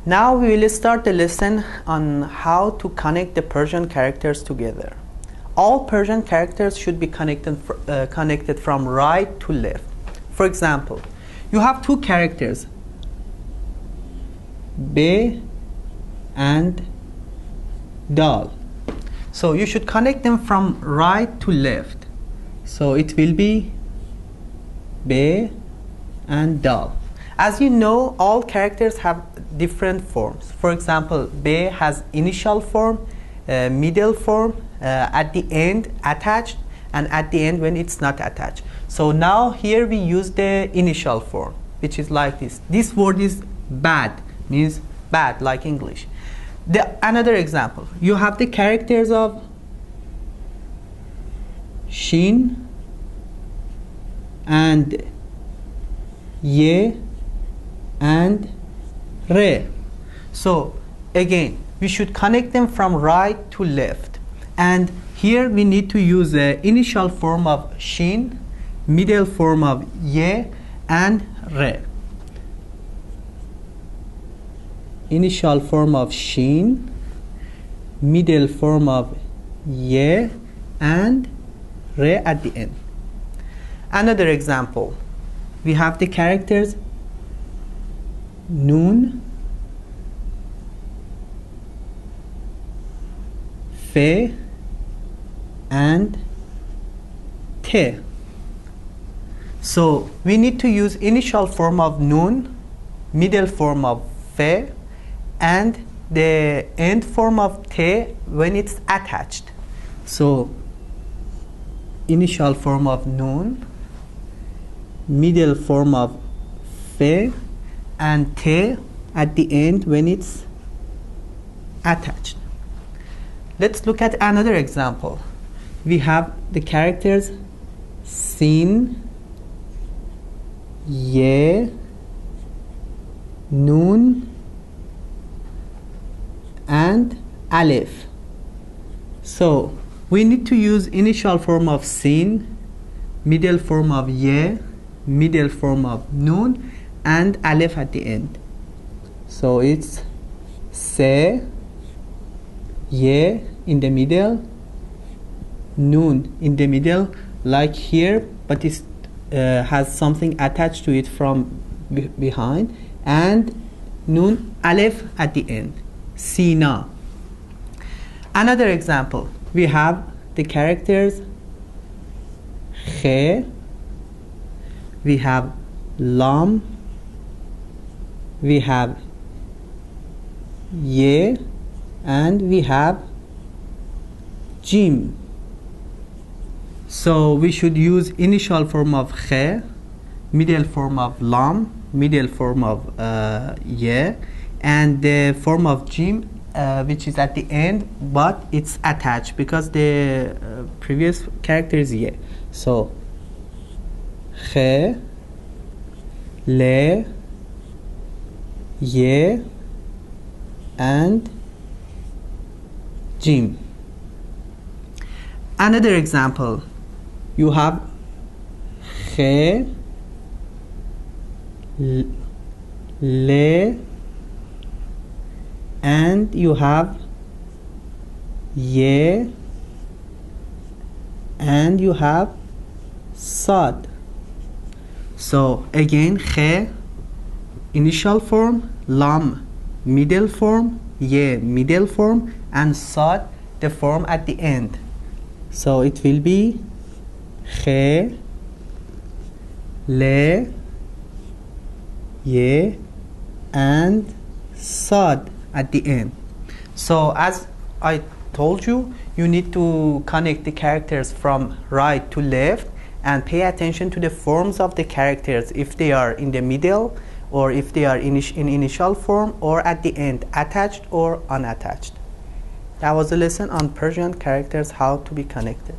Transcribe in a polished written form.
Now we will start the lesson on how to connect the Persian characters together. All Persian characters should be connected from right to left. For example, you have two characters, B and Dal. So you should connect them from right to left. So it will be B and Dal. As you know, all characters have different forms. For example, B has initial form, middle form, at the end attached, and at the end when it's not attached. So now here we use the initial form, which is like this. This word is bad, means bad, like English. Another example, you have the characters of Shin and Ye and Re. So again, we should connect them from right to left. And here we need to use the initial form of Shin, middle form of Ye and Re. Initial form of Shin, middle form of Ye and Re at the end. Another example, we have the characters Nun, Fe and Te. So we need to use initial form of Nun, middle form of Fe, and the end form of Te when it's attached. So initial form of Nun, middle form of Fe, and Te at the end when it's attached. Let's look at another example. We have the characters Sin, Ye, Nun and Alif. So we need to use initial form of Sin, middle form of Ye, middle form of Nun and Alif at the end. So it's Se, Ye in the middle, Nun in the middle, like here, but it has something attached to it from behind, and Nun Alif at the end, Sina. Another example, we have the characters Khe, we have Lam, we have Ye, and we have Jim. So we should use initial form of Khe, middle form of Lam, middle form of Ye, and the form of Jim, which is at the end, but it's attached because the previous character is Ye. So Khe, Le, Ye and Jim. Another example, you have Khe, Le, and you have Ye, and you have Sad. So again, Khe, initial form, Lam, middle form, Ye, middle form, and Sad, the form at the end. So it will be Khe, Le, Ye, and Sad at the end. So as I told you, you need to connect the characters from right to left and pay attention to the forms of the characters, if they are in the middle, or if they are in initial form, or at the end, attached or unattached. That was a lesson on Persian characters, how to be connected.